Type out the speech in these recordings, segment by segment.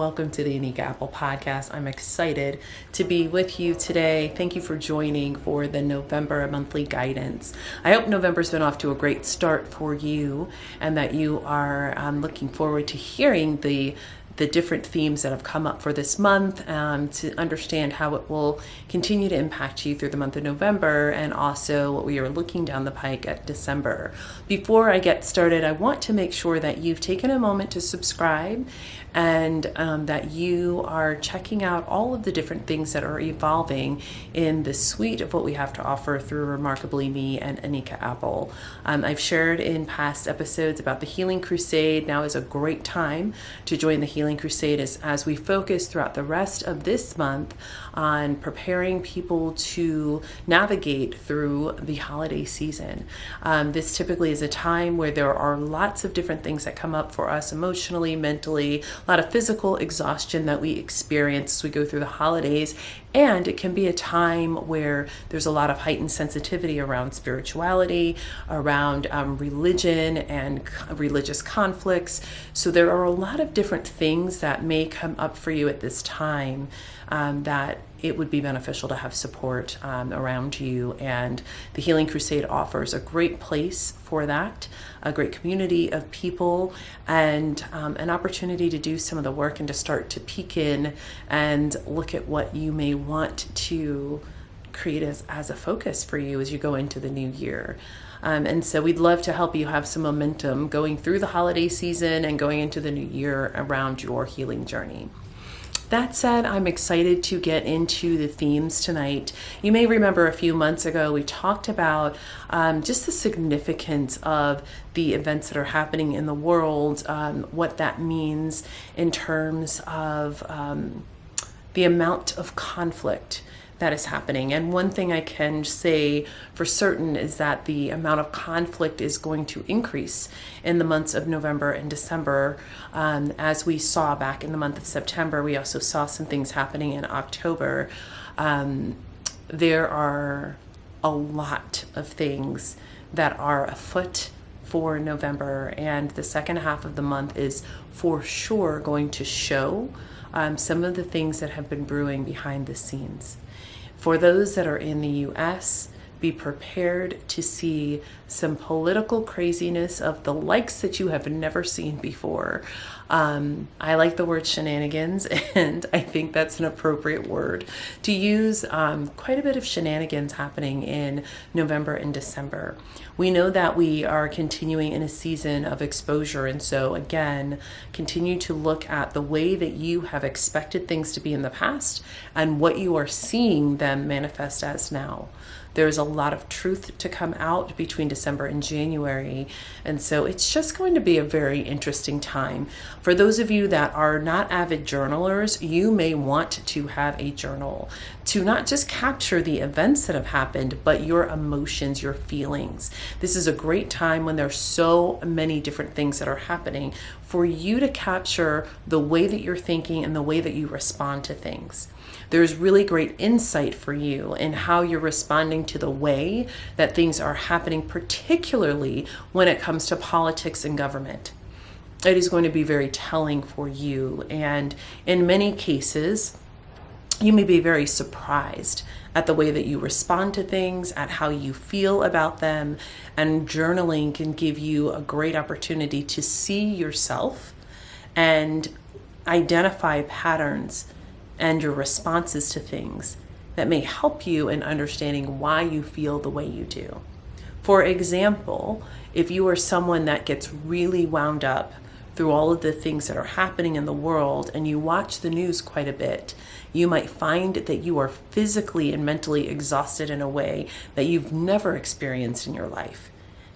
welcome to the Anika Apple Podcast. I'm excited to be with you today. Thank you for joining for the November monthly guidance. I hope November's been off to a great start for you and that you are looking forward to hearing the different themes that have come up for this month, to understand how it will continue to impact you through the month of November, and also what we are looking down the pike at December. Before I get started, I want to make sure that you've taken a moment to subscribe and that you are checking out all of the different things that are evolving in the suite of what we have to offer through Remarkably Me and Anika Apple. I've shared in past episodes about the Healing Crusade. Now is a great time to join the Healing Crusade as we focus throughout the rest of this month on preparing people to navigate through the holiday season. This typically is a time where there are lots of different things that come up for us emotionally, mentally, a lot of physical exhaustion that we experience as we go through the holidays. And it can be a time where there's a lot of heightened sensitivity around spirituality, around religion and religious conflicts. So there are a lot of different things that may come up for you at this time that it would be beneficial to have support around you. And the Healing Crusade offers a great place for that, a great community of people, and an opportunity to do some of the work and to start to peek in and look at what you may want to create as a focus for you as you go into the new year. And so we'd love to help you have some momentum going through the holiday season and going into the new year around your healing journey. That said, I'm excited to get into the themes tonight. You may remember a few months ago, we talked about just the significance of the events that are happening in the world, what that means in terms of the amount of conflict that is happening. And one thing I can say for certain is that the amount of conflict is going to increase in the months of November and December. As we saw back in the month of September, we also saw some things happening in October. There are a lot of things that are afoot for November, and the second half of the month is for sure going to show some of the things that have been brewing behind the scenes. For those that are in the U.S., be prepared to see some political craziness of the likes that you have never seen before. I like the word shenanigans, and I think that's an appropriate word to use. Quite a bit of shenanigans happening in November and December. We know that we are continuing in a season of exposure, and so again, continue to look at the way that you have expected things to be in the past and what you are seeing them manifest as now. There's a lot of truth to come out between December and January, and so it's just going to be a very interesting time. For those of you that are not avid journalers, you may want to have a journal to not just capture the events that have happened, but your emotions, your feelings. This is a great time when there's so many different things that are happening for you to capture the way that you're thinking and the way that you respond to things. There's really great insight for you in how you're responding to the way that things are happening, particularly when it comes to politics and government. It is going to be very telling for you, and in many cases, you may be very surprised at the way that you respond to things, at how you feel about them, and journaling can give you a great opportunity to see yourself and identify patterns and your responses to things that may help you in understanding why you feel the way you do. For example, if you are someone that gets really wound up through all of the things that are happening in the world and you watch the news quite a bit, you might find that you are physically and mentally exhausted in a way that you've never experienced in your life.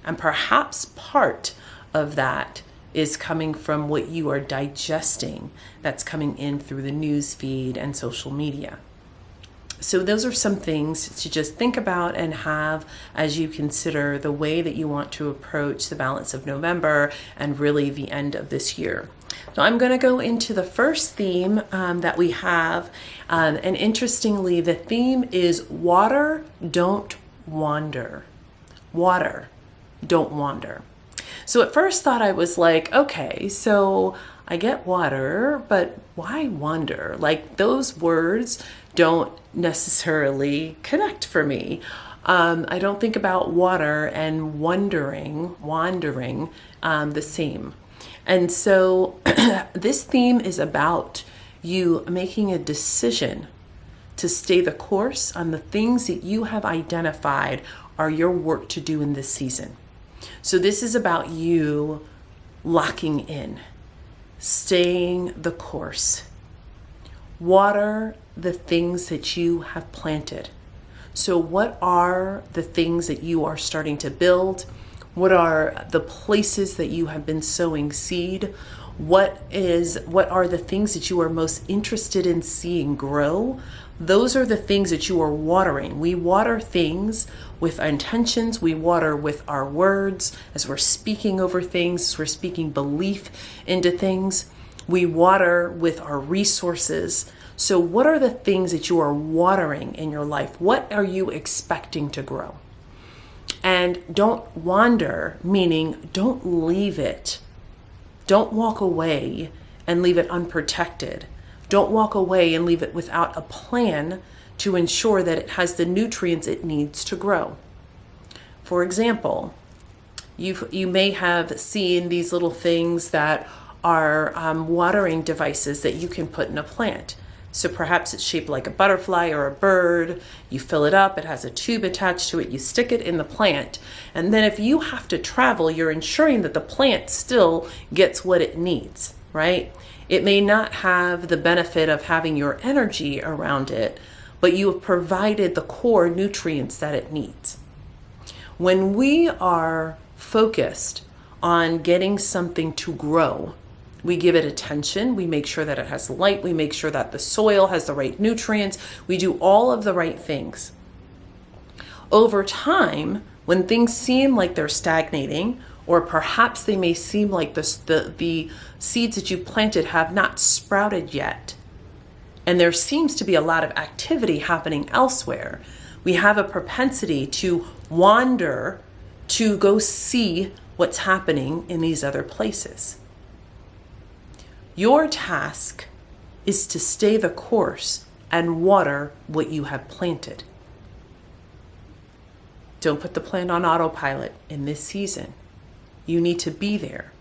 And perhaps part of that is coming from what you are digesting that's coming in through the news feed and social media. So those are some things to just think about and have as you consider the way that you want to approach the balance of November and really the end of this year. So I'm going to go into the first theme that we have. And interestingly, the theme is water, don't wander. Water, don't wander. So at first thought I was like, okay, so I get water, but why wander? Like those words don't necessarily connect for me. I don't think about water and wandering the same. And so this theme is about you making a decision to stay the course on the things that you have identified are your work to do in this season. So this is about you locking in, staying the course. Water the things that you have planted. So what are the things that you are starting to build? What are the places that you have been sowing seed? What are the things that you are most interested in seeing grow? Those are the things that you are watering. We water things with intentions. We water with our words as we're speaking over things, as we're speaking belief into things. We water with our resources. So what are the things that you are watering in your life? What are you expecting to grow? And don't wander, meaning don't leave it. Don't walk away and leave it unprotected. Don't walk away and leave it without a plan to ensure that it has the nutrients it needs to grow. For example, you may have seen these little things that are watering devices that you can put in a plant. So perhaps it's shaped like a butterfly or a bird. You fill it up, it has a tube attached to it, you stick it in the plant. And then if you have to travel, you're ensuring that the plant still gets what it needs, right? It may not have the benefit of having your energy around it, but you have provided the core nutrients that it needs. When we are focused on getting something to grow, we give it attention, we make sure that it has light, we make sure that the soil has the right nutrients, we do all of the right things. Over time, when things seem like they're stagnating, or perhaps they may seem like the seeds that you planted have not sprouted yet, and there seems to be a lot of activity happening elsewhere, we have a propensity to wander to go see what's happening in these other places. Your task is to stay the course and water what you have planted. Don't put the plant on autopilot in this season. You need to be there,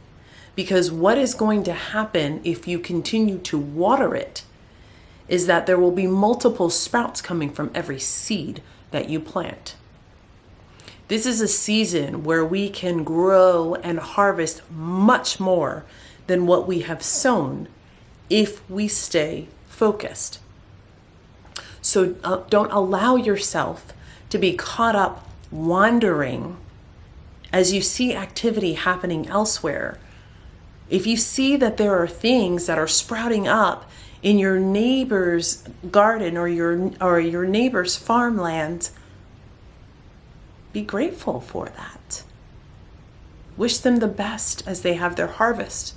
because what is going to happen if you continue to water it is that there will be multiple sprouts coming from every seed that you plant. This is a season where we can grow and harvest much more than what we have sown if we stay focused. So don't allow yourself to be caught up wandering as you see activity happening elsewhere. If you see that there are things that are sprouting up in your neighbor's garden or your neighbor's farmland, be grateful for that. Wish them the best as they have their harvest,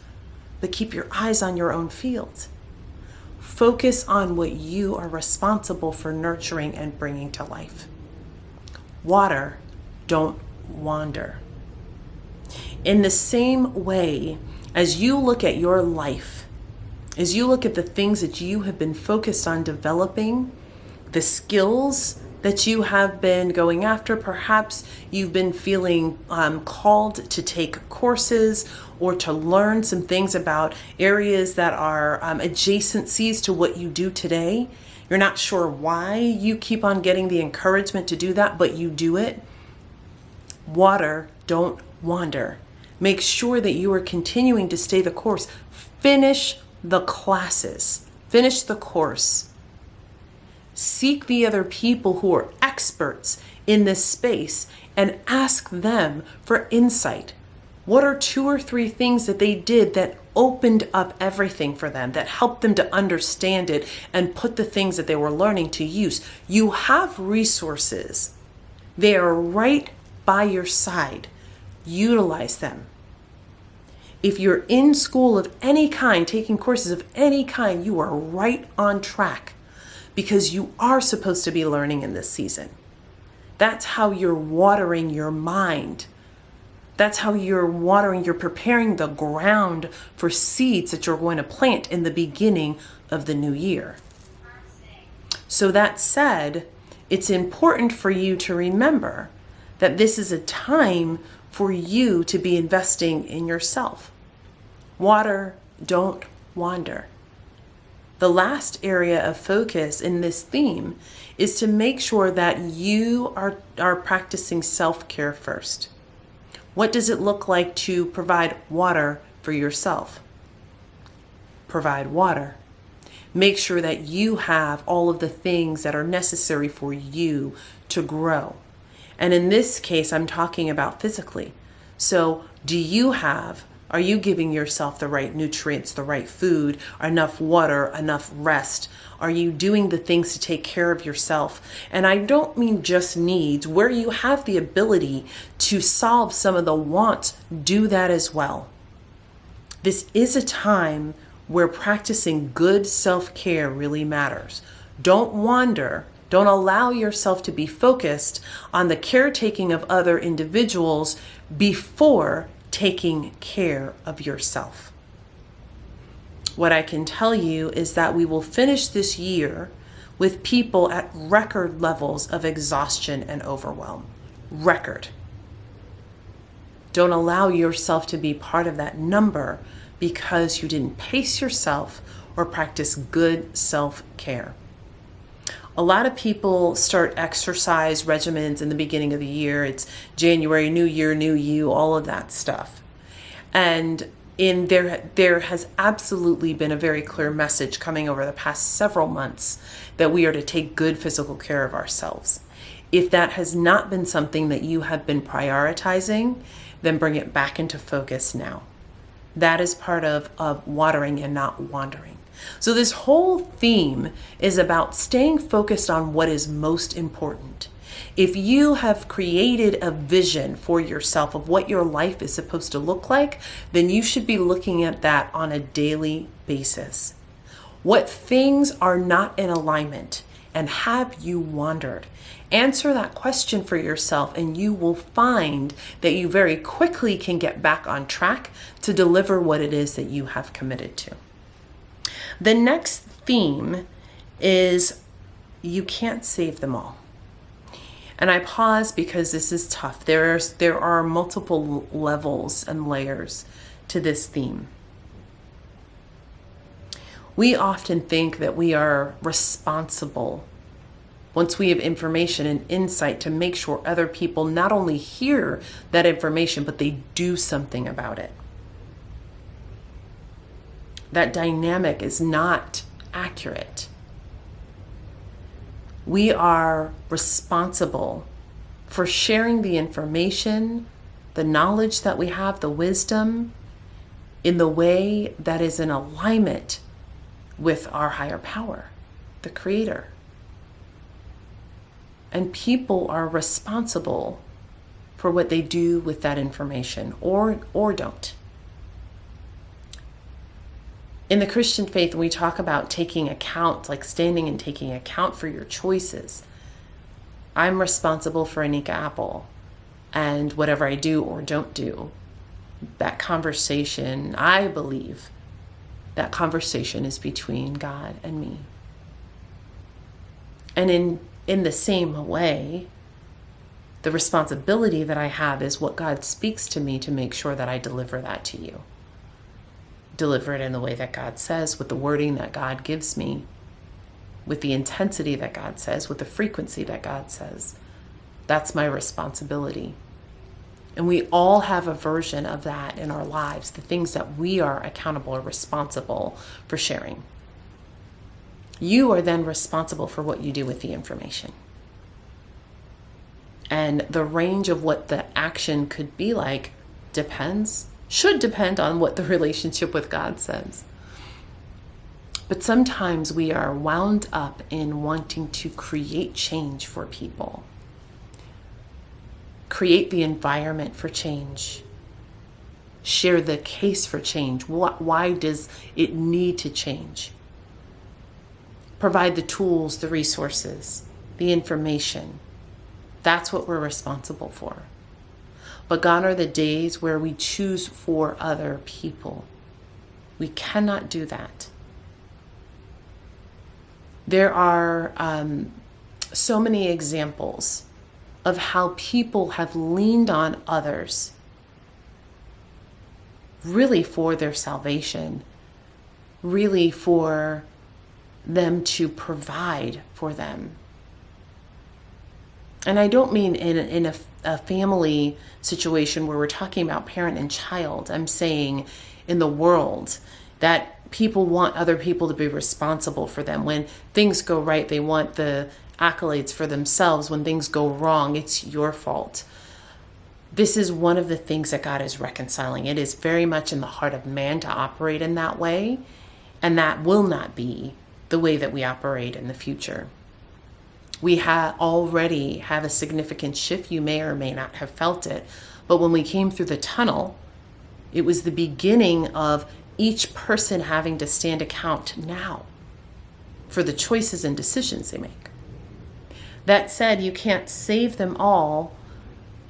but keep your eyes on your own field. Focus on what you are responsible for nurturing and bringing to life. Water, don't wander. In the same way, as you look at your life, as you look at the things that you have been focused on developing, the skills that you have been going after, perhaps you've been feeling called to take courses or to learn some things about areas that are adjacencies to what you do today. You're not sure why you keep on getting the encouragement to do that, but you do it. Water, don't wander. Make sure that you are continuing to stay the course. Finish the classes. Finish the course. Seek the other people who are experts in this space and ask them for insight. What are 2 or 3 things that they did that opened up everything for them, that helped them to understand it and put the things that they were learning to use? You have resources. They are right by your side. Utilize them. If you're in school of any kind, taking courses of any kind, you are right on track, because you are supposed to be learning in this season. That's how you're watering your mind. That's how you're watering, you're preparing the ground for seeds that you're going to plant in the beginning of the new year. So that said, it's important for you to remember that this is a time for you to be investing in yourself. Water, don't wander. The last area of focus in this theme is to make sure that you are practicing self-care first. What does it look like to provide water for yourself? Provide water. Make sure that you have all of the things that are necessary for you to grow. And in this case, I'm talking about physically. So are you giving yourself the right nutrients, the right food, enough water, enough rest? Are you doing the things to take care of yourself? And I don't mean just needs. Where you have the ability to solve some of the wants, do that as well. This is a time where practicing good self-care really matters. Don't wander. Don't allow yourself to be focused on the caretaking of other individuals before taking care of yourself. What I can tell you is that we will finish this year with people at record levels of exhaustion and overwhelm. Record. Don't allow yourself to be part of that number because you didn't pace yourself or practice good self-care. A lot of people start exercise regimens in the beginning of the year. It's January, new year, new you, all of that stuff. And there has absolutely been a very clear message coming over the past several months that we are to take good physical care of ourselves. If that has not been something that you have been prioritizing, then bring it back into focus now. That is part of watering and not wandering. So this whole theme is about staying focused on what is most important. If you have created a vision for yourself of what your life is supposed to look like, then you should be looking at that on a daily basis. What things are not in alignment, and have you wandered? Answer that question for yourself, and you will find that you very quickly can get back on track to deliver what it is that you have committed to. The next theme is you can't save them all. And I pause because this is tough. There are multiple levels and layers to this theme. We often think that we are responsible once we have information and insight to make sure other people not only hear that information, but they do something about it. That dynamic is not accurate. We are responsible for sharing the information, the knowledge that we have, the wisdom, in the way that is in alignment with our higher power, the Creator. And people are responsible for what they do with that information or don't. In the Christian faith, we talk about taking account, like standing and taking account for your choices. I'm responsible for Anika Apple, and whatever I do or don't do, that conversation, I believe, that conversation is between God and me. And in the same way, the responsibility that I have is what God speaks to me to make sure that I deliver that to you. Deliver it in the way that God says, with the wording that God gives me, with the intensity that God says, with the frequency that God says. That's my responsibility. And we all have a version of that in our lives, the things that we are accountable or responsible for sharing. You are then responsible for what you do with the information. And the range of what the action could be like should depend on what the relationship with God says. But sometimes we are wound up in wanting to create change for people. Create the environment for change. Share the case for change. Why does it need to change? Provide the tools, the resources, the information. That's what we're responsible for. but gone are the days where we choose for other people. We cannot do that. There are so many examples of how people have leaned on others really for their salvation, really for them to provide for them. And I don't mean in a family situation where we're talking about parent and child. I'm saying in the world that people want other people to be responsible for them. When things go right, they want the accolades for themselves. When things go wrong, it's your fault. This is one of the things that God is reconciling. It is very much in the heart of man to operate in that way, and that will not be the way that we operate in the future. We already have a significant shift. You may or may not have felt it, but when we came through the tunnel, it was the beginning of each person having to stand account now for the choices and decisions they make. That said, you can't save them all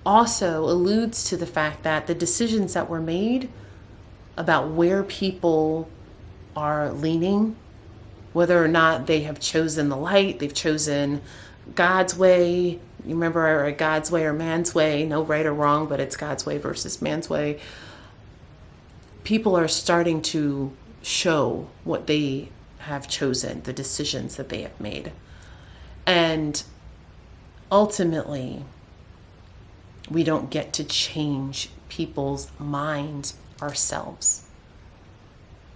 also alludes to the fact that the decisions that were made about where people are leaning, whether or not they have chosen the light, they've chosen God's way. You remember God's way or man's way, no right or wrong, but it's God's way versus man's way. People are starting to show what they have chosen, the decisions that they have made. And ultimately, we don't get to change people's minds ourselves.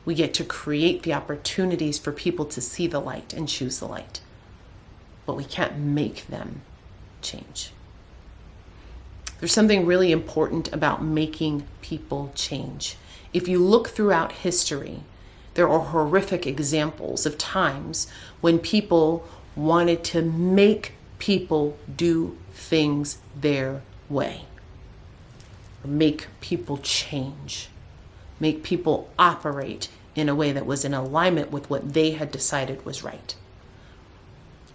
We get to create the opportunities for people to see the light and choose the light. But we can't make them change. There's something really important about making people change. If you look throughout history, there are horrific examples of times when people wanted to make people do things their way, or make people change, make people operate in a way that was in alignment with what they had decided was right.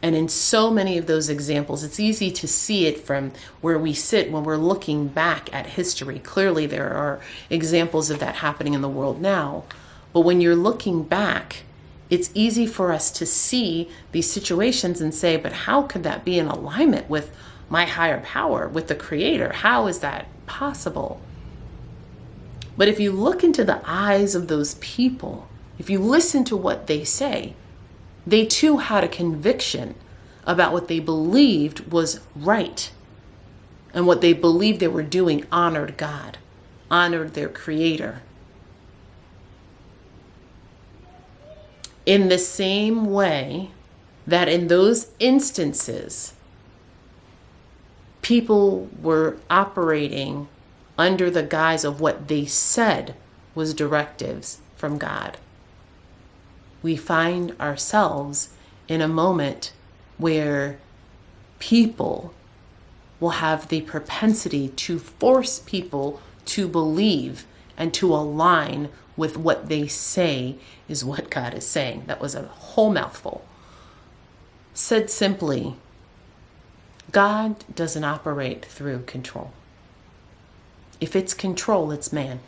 And in so many of those examples, it's easy to see it from where we sit when we're looking back at history. Clearly, there are examples of that happening in the world now. But when you're looking back, it's easy for us to see these situations and say, but how could that be in alignment with my higher power, with the Creator? How is that possible? But if you look into the eyes of those people, if you listen to what they say, they too had a conviction about what they believed was right. And what they believed they were doing honored God, honored their Creator. In the same way that in those instances, people were operating under the guise of what they said was directives from God, we find ourselves in a moment where people will have the propensity to force people to believe and to align with what they say is what God is saying. That was a whole mouthful. Said simply, God doesn't operate through control. If it's control, it's man.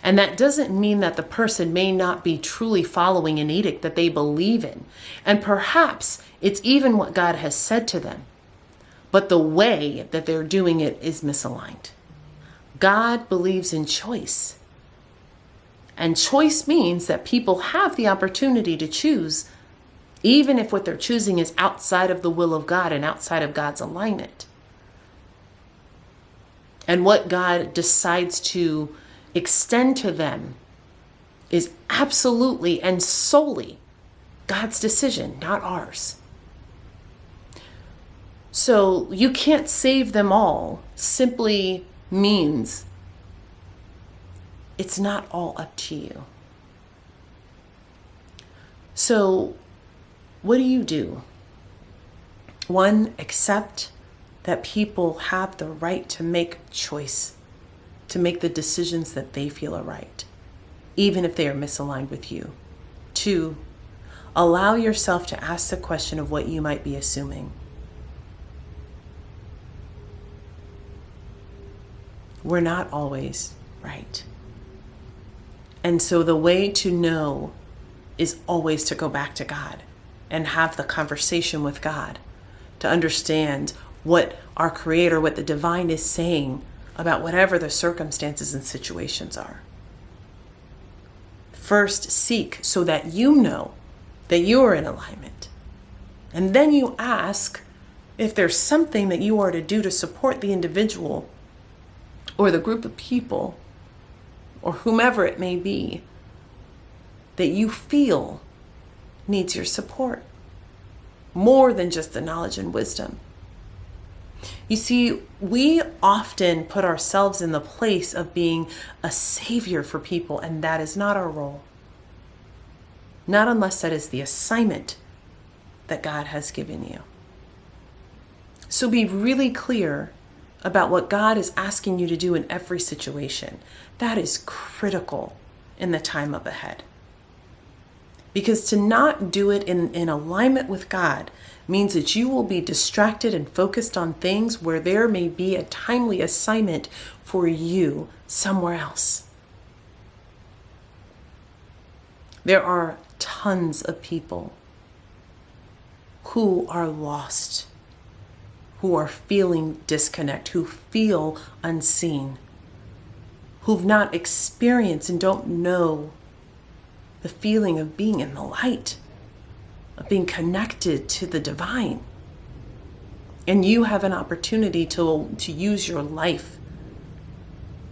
And that doesn't mean that the person may not be truly following an edict that they believe in. And perhaps it's even what God has said to them. But the way that they're doing it is misaligned. God believes in choice. And choice means that people have the opportunity to choose, even if what they're choosing is outside of the will of God and outside of God's alignment. And what God decides to extend to them is absolutely and solely God's decision, not ours. So you can't save them all simply means it's not all up to you. So what do? One, accept that people have the right to make choice, to make the decisions that they feel are right, even if they are misaligned with you. Two, allow yourself to ask the question of what you might be assuming. we're not always right. And so the way to know is always to go back to God and have the conversation with God to understand what our Creator, what the divine is saying about whatever the circumstances and situations are. First, seek so that you know that you are in alignment. And then you ask if there's something that you are to do to support the individual or the group of people or whomever it may be that you feel needs your support more than just the knowledge and wisdom. You see, we often put ourselves in the place of being a savior for people, and that is not our role. Not unless that is the assignment that God has given you. So be really clear about what God is asking you to do in every situation. That is critical in the time up ahead. Because to not do it in alignment with God means that you will be distracted and focused on things where there may be a timely assignment for you somewhere else. There are tons of people who are lost, who are feeling disconnect, who feel unseen, who've not experienced and don't know the feeling of being in the light, of being connected to the divine. And you have an opportunity to use your life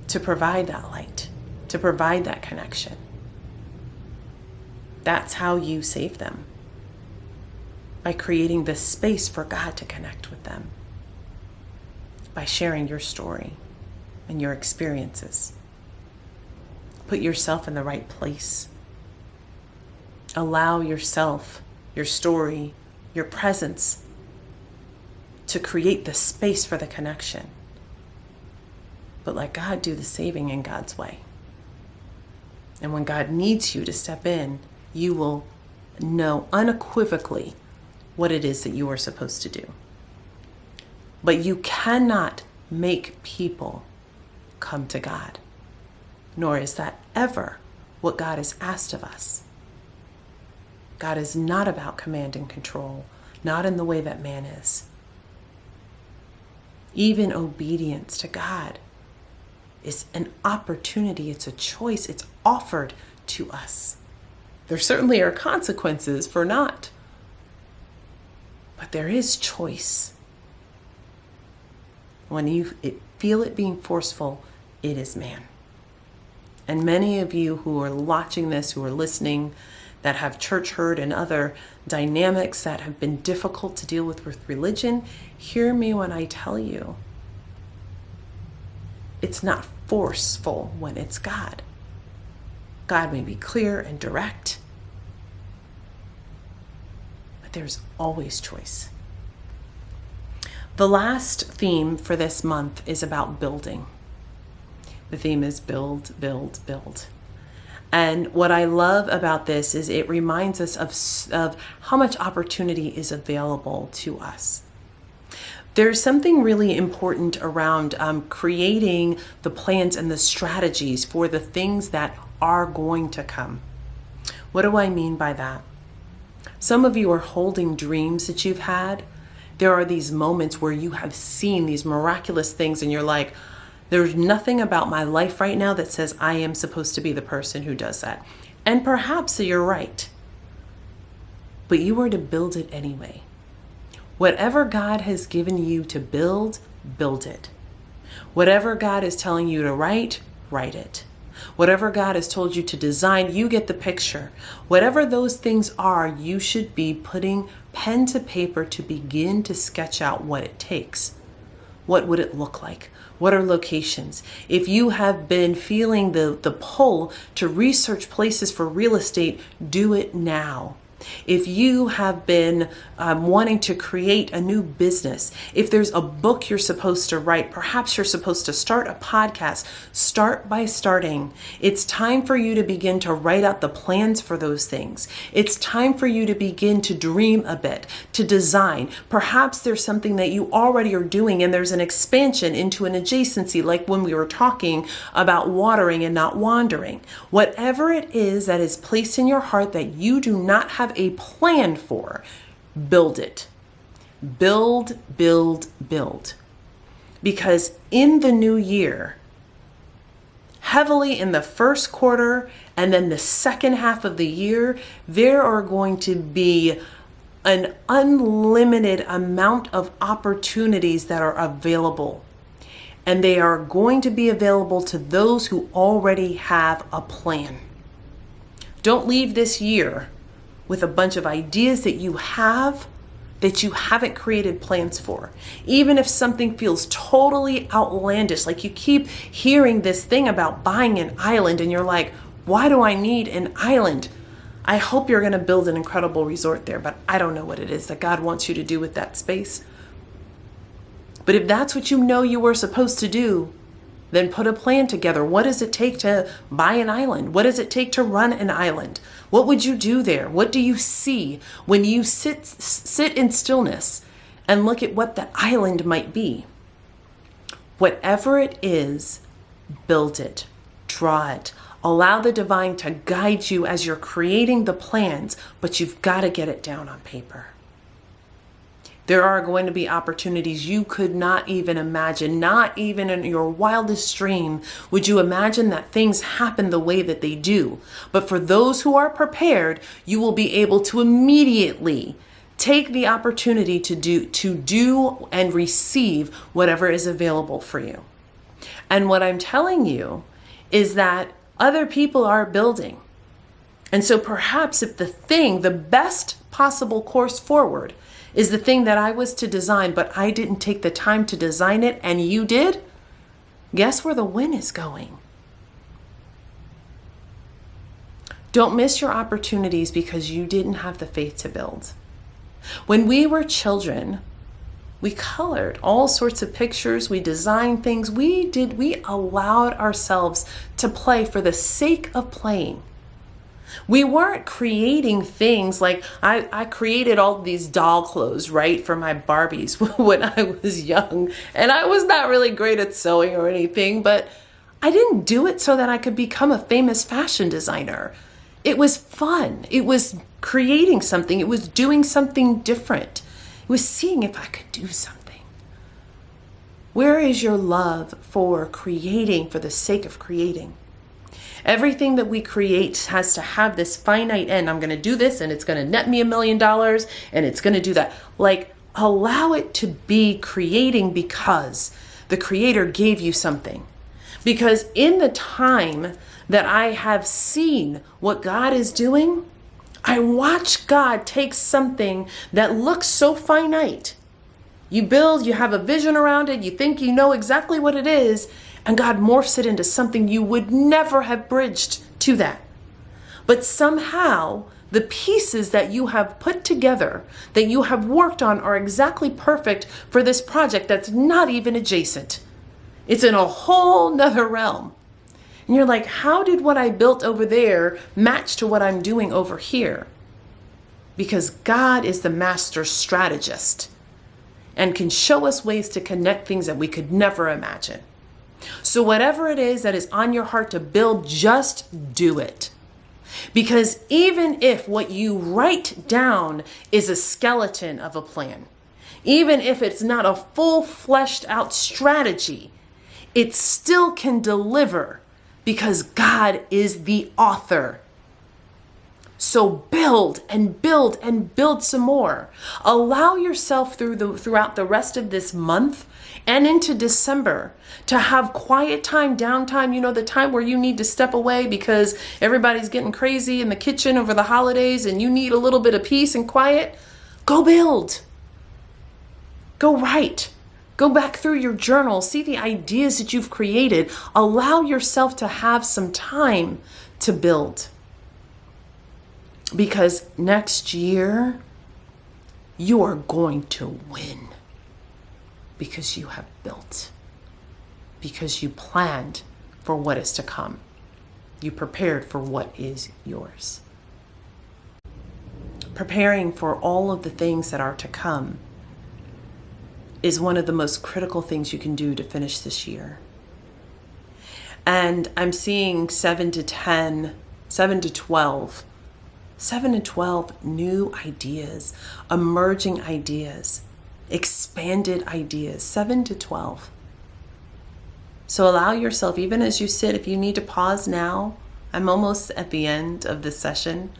to provide that light, to provide that connection. That's how you save them, by creating this space for God to connect with them, by sharing your story and your experiences. Put yourself in the right place. Allow yourself, your story, your presence to create the space for the connection. But let God do the saving in God's way. And when God needs you to step in, you will know unequivocally what it is that you are supposed to do. But you cannot make people come to God, nor is that ever what God has asked of us. God is not about command and control, not in the way that man is. Even obedience to God is an opportunity, it's a choice, it's offered to us. There certainly are consequences for not, but there is choice. When you feel it being forceful, it is man. And many of you who are watching this, who are listening, that have church hurt and other dynamics that have been difficult to deal with religion, hear me when I tell you, it's not forceful when it's God. God may be clear and direct, but there's always choice. The last theme for this month is about building. The theme is build, build, build. And what I love about this is it reminds us of how much opportunity is available to us. There's something really important around creating the plans and the strategies for the things that are going to come. What do I mean by that? Some of you are holding dreams that you've had. There are these moments where you have seen these miraculous things and you're like, there's nothing about my life right now that says I am supposed to be the person who does that. And perhaps you're right. But you are to build it anyway. Whatever God has given you to build, build it. Whatever God is telling you to write, write it. Whatever God has told you to design, you get the picture. Whatever those things are, you should be putting pen to paper to begin to sketch out what it takes. What would it look like? What are locations? If you have been feeling the pull to research places for real estate, do it now. If you have been wanting to create a new business, if there's a book you're supposed to write, perhaps you're supposed to start a podcast, start by starting. It's time for you to begin to write out the plans for those things. It's time for you to begin to dream a bit, to design. Perhaps there's something that you already are doing and there's an expansion into an adjacency, like when we were talking about watering and not wandering. Whatever it is that is placed in your heart that you do not have a plan for, build it. Build, build, build. Because in the new year, heavily in the first quarter and then the second half of the year, there are going to be an unlimited amount of opportunities that are available. And they are going to be available to those who already have a plan. Don't leave this year with a bunch of ideas that you haven't created plans for. Even if something feels totally outlandish, like you keep hearing this thing about buying an island and you're like, why do I need an island? I hope you're going to build an incredible resort there, but I don't know what it is that God wants you to do with that space. But if that's what you know you were supposed to do, then put a plan together. What does it take to buy an island? What does it take to run an island? What would you do there? What do you see when you sit in stillness and look at what the island might be? Whatever it is, build it, draw it. Allow the divine to guide you as you're creating the plans, but you've got to get it down on paper. There are going to be opportunities you could not even imagine. Not even in your wildest dream would you imagine that things happen the way that they do. But for those who are prepared, you will be able to immediately take the opportunity to do and receive whatever is available for you. And what I'm telling you is that other people are building. And so perhaps if the best possible course forward is the thing that I was to design, but I didn't take the time to design it and you did, guess where the win is going? Don't miss your opportunities because you didn't have the faith to build. When we were children, we colored all sorts of pictures, we designed things, we allowed ourselves to play for the sake of playing. We weren't creating things like I created all these doll clothes, right, for my Barbies when I was young. And I was not really great at sewing or anything, but I didn't do it so that I could become a famous fashion designer. It was fun. It was creating something. It was doing something different. It was seeing if I could do something. Where is your love for creating for the sake of creating? Everything that we create has to have this finite end. I'm going to do this and it's going to net me $1 million and it's going to do that. Like, allow it to be creating because the Creator gave you something. Because in the time that I have seen what God is doing, I watch God take something that looks so finite. You build, you have a vision around it, you think you know exactly what it is, and God morphs it into something you would never have bridged to that. But somehow, the pieces that you have put together, that you have worked on, are exactly perfect for this project that's not even adjacent. It's in a whole nother realm. And you're like, how did what I built over there match to what I'm doing over here? Because God is the master strategist and can show us ways to connect things that we could never imagine. So whatever it is that is on your heart to build, just do it. Because even if what you write down is a skeleton of a plan, even if it's not a full fleshed out strategy, it still can deliver because God is the author. So build and build and build some more. Allow yourself throughout the rest of this month and into December to have quiet time, downtime, the time where you need to step away because everybody's getting crazy in the kitchen over the holidays and you need a little bit of peace and quiet. Go build. Go write. Go back through your journal. See the ideas that you've created. Allow yourself to have some time to build. Because next year, you are going to win. Because you have built. Because you planned for what is to come. You prepared for what is yours. Preparing for all of the things that are to come is one of the most critical things you can do to finish this year. And I'm seeing 7 to 12 new ideas, emerging ideas, expanded ideas, 7 to 12. So allow yourself, even as you sit, if you need to pause now, I'm almost at the end of this session,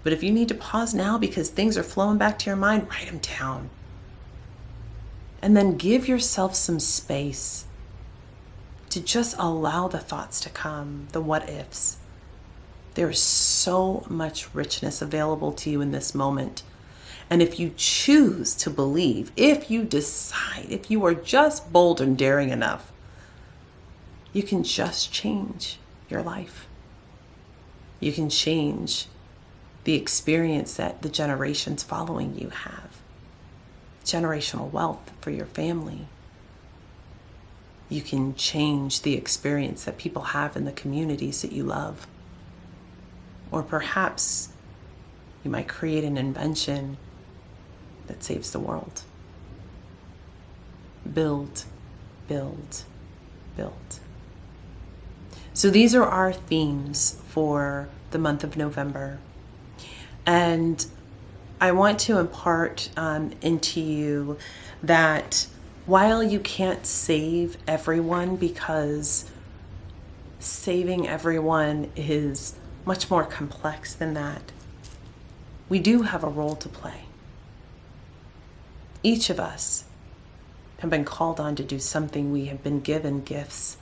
but if you need to pause now because things are flowing back to your mind, write them down. And then give yourself some space to just allow the thoughts to come, the what ifs. There's so much richness available to you in this moment. And if you choose to believe, if you decide, if you are just bold and daring enough, you can just change your life. You can change the experience that the generations following you have. Generational wealth for your family. You can change the experience that people have in the communities that you love. Or perhaps you might create an invention that saves the world. Build, build, build. So these are our themes for the month of November. And I want to impart into you that while you can't save everyone, because saving everyone is much more complex than that, we do have a role to play. Each of us have been called on to do something. We have been given gifts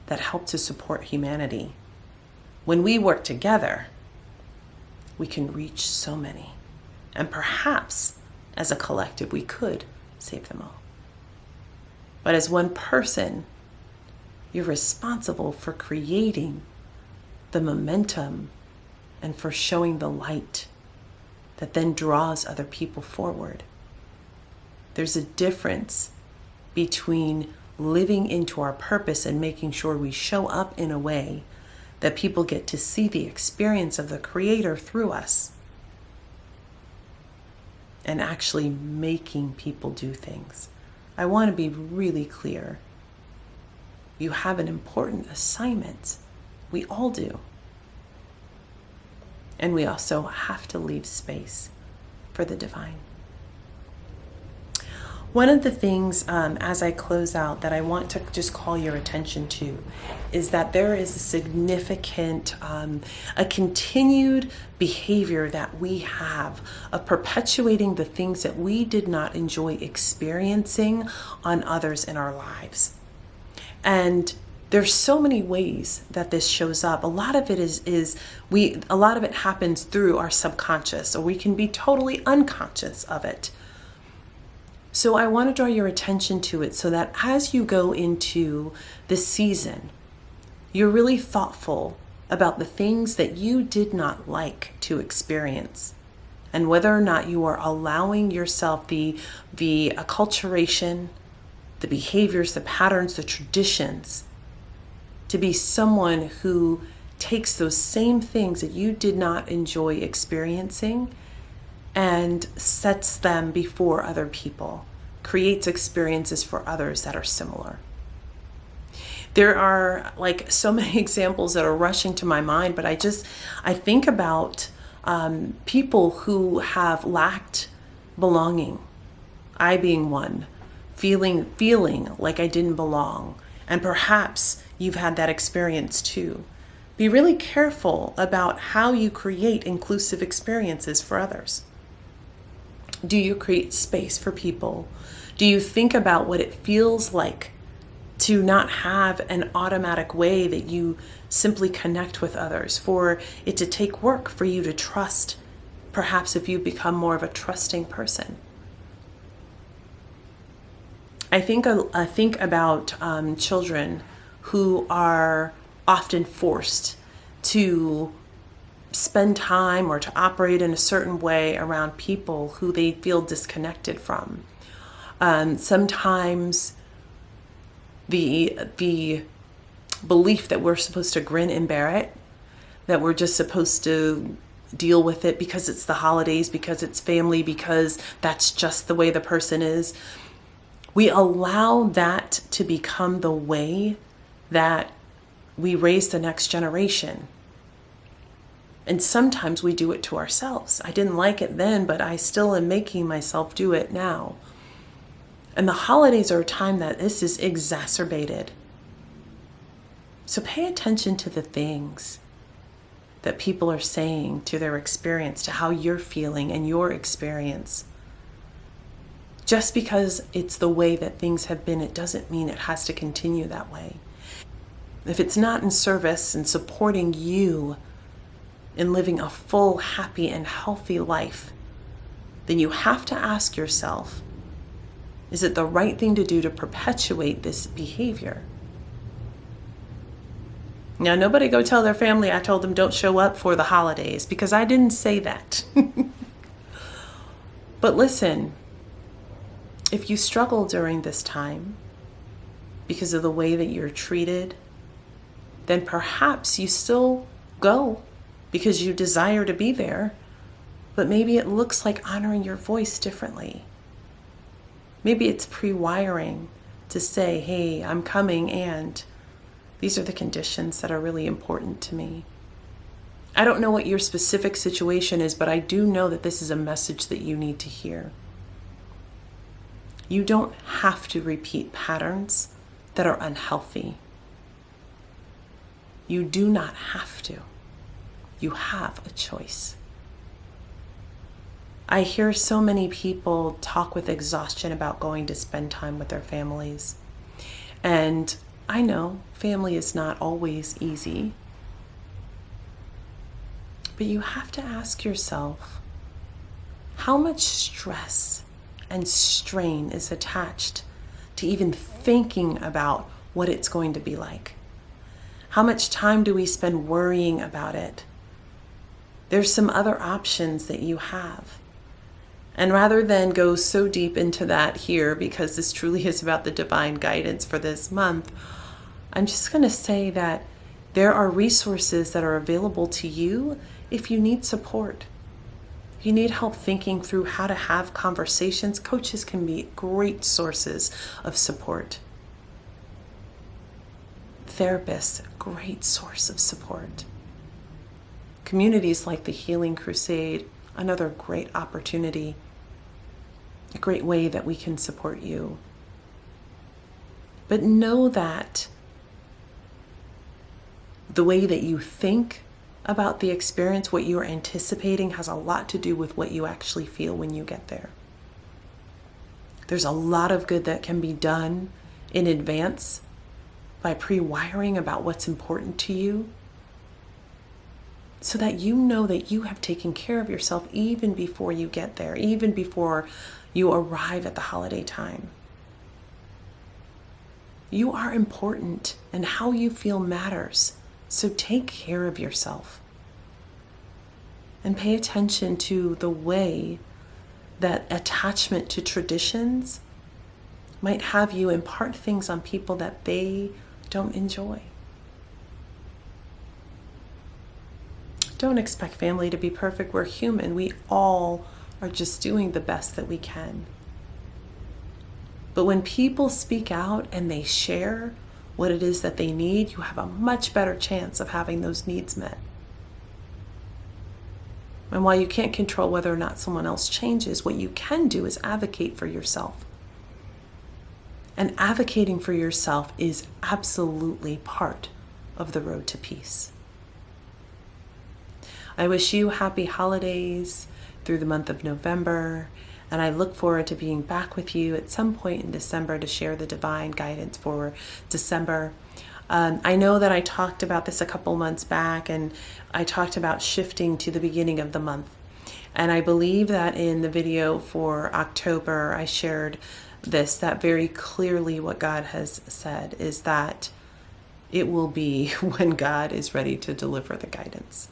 that help to support humanity. When we work together, we can reach so many. And perhaps as a collective, we could save them all. But as one person, you're responsible for creating the momentum and for showing the light that then draws other people forward. There's a difference between living into our purpose and making sure we show up in a way that people get to see the experience of the Creator through us, and actually making people do things. I want to be really clear. You have an important assignment. We all do. And we also have to leave space for the divine. One of the things as I close out that I want to just call your attention to is that there is a significant, a continued behavior that we have of perpetuating the things that we did not enjoy experiencing on others in our lives. And there's so many ways that this shows up. A lot of it a lot of it happens through our subconscious, or we can be totally unconscious of it. So I want to draw your attention to it so that as you go into this season, you're really thoughtful about the things that you did not like to experience, and whether or not you are allowing yourself the acculturation, the behaviors, the patterns, the traditions, to be someone who takes those same things that you did not enjoy experiencing and sets them before other people, creates experiences for others that are similar. There are like so many examples that are rushing to my mind, but I think about people who have lacked belonging. I being one, feeling like I didn't belong. And perhaps you've had that experience too. Be really careful about how you create inclusive experiences for others. Do you create space for people? Do you think about what it feels like to not have an automatic way that you simply connect with others, for it to take work for you to trust, perhaps if you become more of a trusting person? I think about children who are often forced to spend time or to operate in a certain way around people who they feel disconnected from. Sometimes the belief that we're supposed to grin and bear it, that we're just supposed to deal with it because it's the holidays, because it's family, because that's just the way the person is. We allow that to become the way that we raise the next generation. And sometimes we do it to ourselves. I didn't like it then, but I still am making myself do it now. And the holidays are a time that this is exacerbated. So pay attention to the things that people are saying, to their experience, to how you're feeling and your experience. Just because it's the way that things have been, it doesn't mean it has to continue that way. If it's not in service and supporting you in living a full, happy, and healthy life, then you have to ask yourself, is it the right thing to do to perpetuate this behavior? Now, nobody go tell their family I told them don't show up for the holidays, because I didn't say that. But listen, if you struggle during this time because of the way that you're treated, then perhaps you still go because you desire to be there, but maybe it looks like honoring your voice differently. Maybe it's pre-wiring to say, hey, I'm coming and these are the conditions that are really important to me. I don't know what your specific situation is, but I do know that this is a message that you need to hear. You don't have to repeat patterns that are unhealthy. You do not have to. You have a choice. I hear so many people talk with exhaustion about going to spend time with their families. And I know family is not always easy. But you have to ask yourself, how much stress and strain is attached to even thinking about what it's going to be like? How much time do we spend worrying about it? There's some other options that you have. And rather than go so deep into that here, because this truly is about the divine guidance for this month, I'm just going to say that there are resources that are available to you if you need support. If you need help thinking through how to have conversations, coaches can be great sources of support. Therapists, great source of support. Communities like the Healing Crusade, another great opportunity, a great way that we can support you. But know that the way that you think about the experience, what you're anticipating, has a lot to do with what you actually feel when you get there. There's a lot of good that can be done in advance by pre-wiring about what's important to you, so that you know that you have taken care of yourself even before you get there, even before you arrive at the holiday time. You are important, and how you feel matters. So take care of yourself. And pay attention to the way that attachment to traditions might have you impart things on people that they don't enjoy. Don't expect family to be perfect. We're human. We all are just doing the best that we can. But when people speak out and they share what it is that they need, you have a much better chance of having those needs met. And while you can't control whether or not someone else changes, what you can do is advocate for yourself. And advocating for yourself is absolutely part of the road to peace. I wish you happy holidays through the month of November, and I look forward to being back with you at some point in December to share the divine guidance for December. I know that I talked about this a couple months back, and I talked about shifting to the beginning of the month. And I believe that in the video for October, I shared that very clearly what God has said is that it will be when God is ready to deliver the guidance.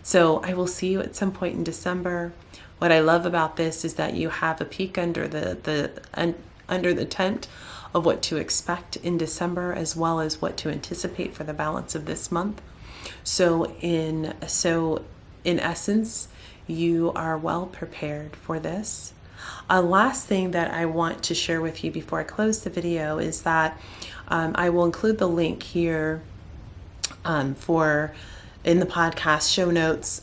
So I will see you at some point in December. What I love about this is that you have a peek under the tent of what to expect in December, as well as what to anticipate for the balance of this month. So in essence, you are well prepared for this. A last thing that I want to share with you before I close the video is that I will include the link here in the podcast show notes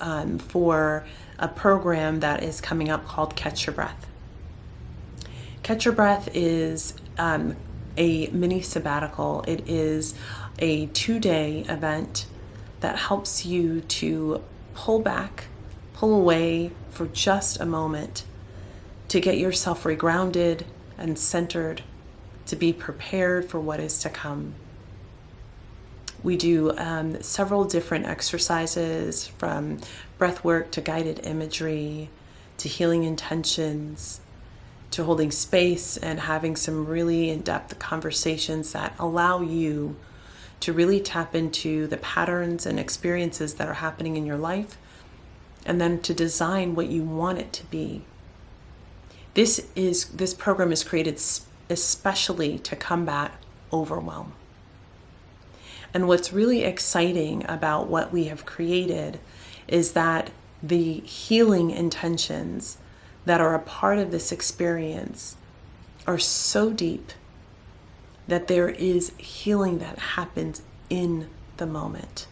for a program that is coming up called Catch Your Breath. Catch Your Breath is a mini sabbatical. It is a 2-day event that helps you to pull away for just a moment, to get yourself regrounded and centered, to be prepared for what is to come. We do several different exercises, from breath work to guided imagery to healing intentions to holding space and having some really in-depth conversations that allow you to really tap into the patterns and experiences that are happening in your life, and then to design what you want it to be. This program is created especially to combat overwhelm. And what's really exciting about what we have created is that the healing intentions that are a part of this experience are so deep that there is healing that happens in the moment.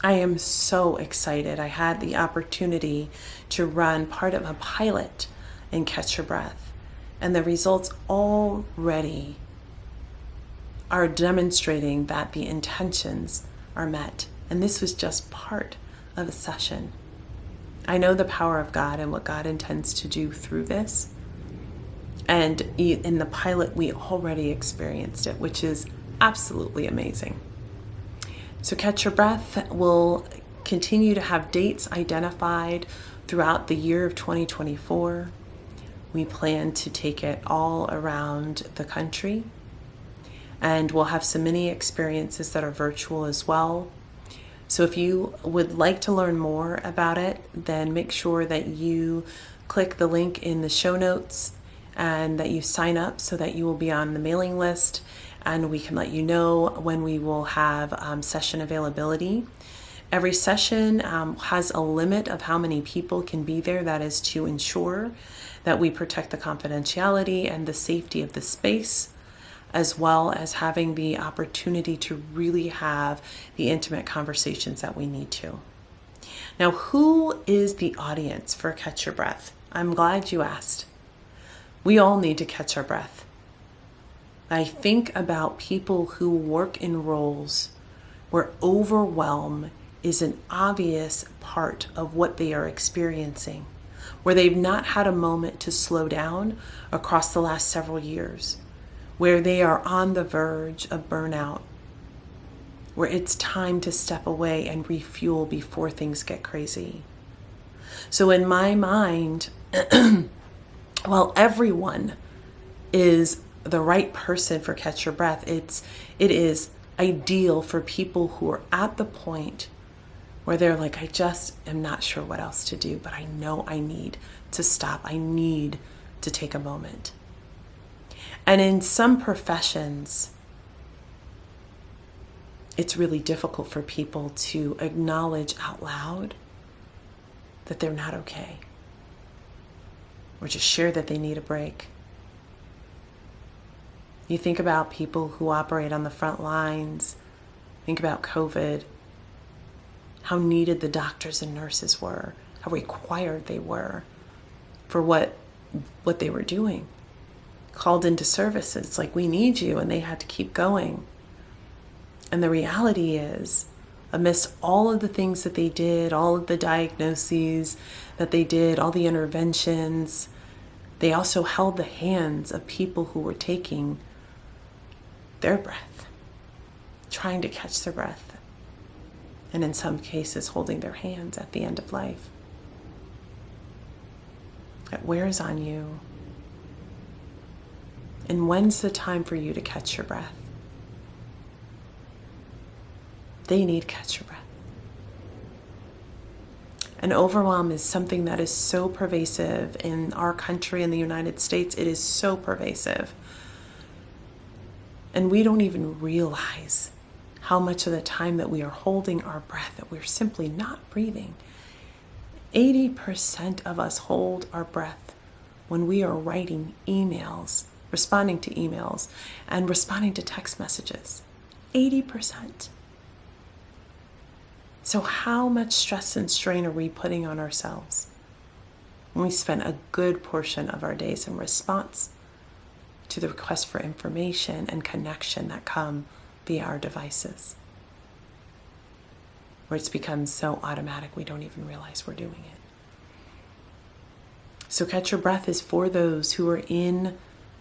I am so excited. I had the opportunity to run part of a pilot in Catch Your Breath, and the results already are demonstrating that the intentions are met. And this was just part of a session. I know the power of God and what God intends to do through this. And in the pilot, we already experienced it, which is absolutely amazing. So Catch Your Breath will continue to have dates identified throughout the year of 2024. We plan to take it all around the country. And we'll have some mini experiences that are virtual as well. So if you would like to learn more about it, then make sure that you click the link in the show notes and that you sign up so that you will be on the mailing list, and we can let you know when we will have session availability. Every session has a limit of how many people can be there. That is to ensure that we protect the confidentiality and the safety of the space, as well as having the opportunity to really have the intimate conversations that we need to. Now, who is the audience for Catch Your Breath? I'm glad you asked. We all need to catch our breath. I think about people who work in roles where overwhelm is an obvious part of what they are experiencing, where they've not had a moment to slow down across the last several years, where they are on the verge of burnout, where it's time to step away and refuel before things get crazy. So in my mind, while everyone is the right person for Catch Your Breath, it is ideal for people who are at the point where they're like, I just am not sure what else to do, but I know I need to stop. I need to take a moment. And in some professions, it's really difficult for people to acknowledge out loud that they're not okay, or just share that they need a break. You think about people who operate on the front lines, think about COVID, how needed the doctors and nurses were, how required they were for what they were doing. Called into service, it's like, we need you, and they had to keep going. And the reality is, amidst all of the things that they did, all of the diagnoses that they did, all the interventions, they also held the hands of people who were taking their breath, trying to catch their breath, and in some cases holding their hands at the end of life. It wears on you. And when's the time for you to catch your breath? They need to catch your breath. And overwhelm is something that is so pervasive in our country, in the United States. It is so pervasive. And we don't even realize how much of the time that we are holding our breath, that we're simply not breathing. 80% of us hold our breath when we are writing emails, responding to emails, and responding to text messages. 80%. So how much stress and strain are we putting on ourselves when we spend a good portion of our days in response to the request for information and connection that come via our devices, where it's become so automatic we don't even realize we're doing it? So Catch Your Breath is for those who are in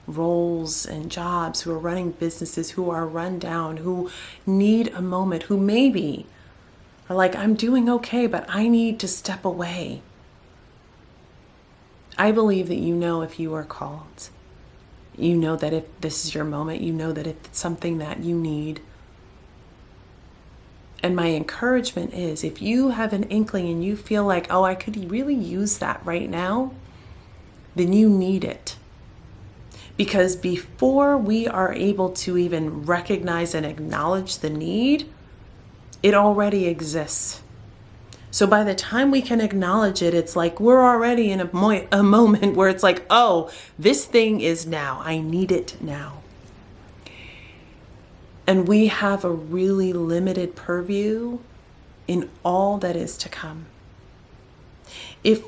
roles and jobs, who are running businesses, who are run down, who need a moment, who maybe are like, I'm doing okay, but I need to step away. I believe that you know if you are called. You know that if this is your moment, you know that if it's something that you need. And my encouragement is, if you have an inkling and you feel like, oh, I could really use that right now, then you need it. Because before we are able to even recognize and acknowledge the need, it already exists. So by the time we can acknowledge it, it's like we're already in a moment where it's like, oh, this thing is now. I need it now. And we have a really limited purview in all that is to come. If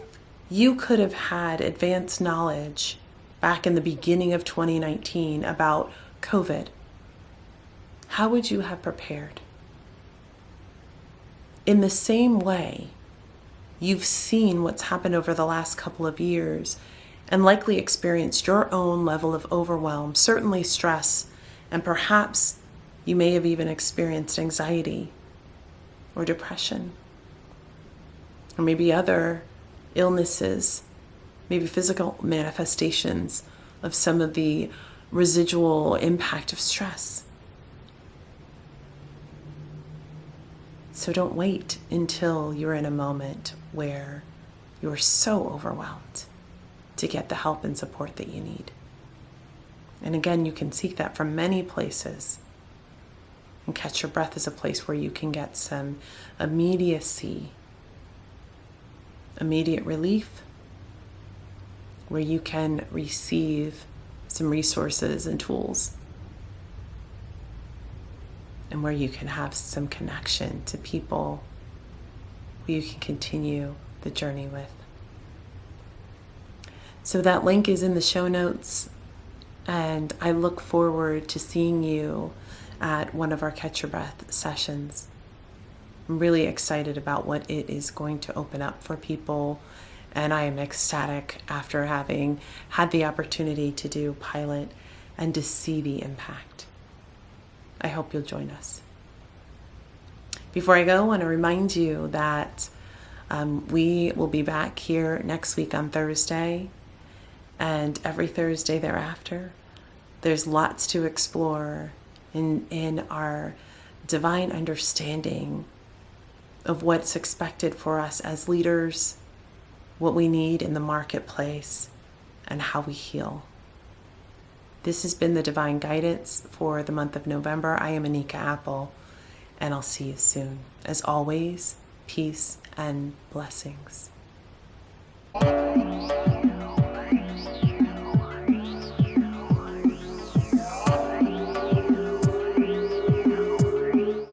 you could have had advanced knowledge back in the beginning of 2019 about COVID, how would you have prepared? In the same way, you've seen what's happened over the last couple of years and likely experienced your own level of overwhelm, certainly stress, and perhaps you may have even experienced anxiety or depression, or maybe other illnesses, maybe physical manifestations of some of the residual impact of stress. So don't wait until you're in a moment where you're so overwhelmed to get the help and support that you need. And again, you can seek that from many places. And Catch Your Breath is a place where you can get some immediacy, immediate relief, where you can receive some resources and tools, and where you can have some connection to people who you can continue the journey with. So that link is in the show notes, and I look forward to seeing you at one of our Catch Your Breath sessions. I'm really excited about what it is going to open up for people, and I am ecstatic after having had the opportunity to do pilot and to see the impact. I hope you'll join us. Before I go, I want to remind you that we will be back here next week on Thursday and every Thursday thereafter. There's lots to explore in our divine understanding of what's expected for us as leaders, what we need in the marketplace, and how we heal. This has been the Divine Guidance for the month of November. I am Anika Apple, and I'll see you soon. As always, peace and blessings.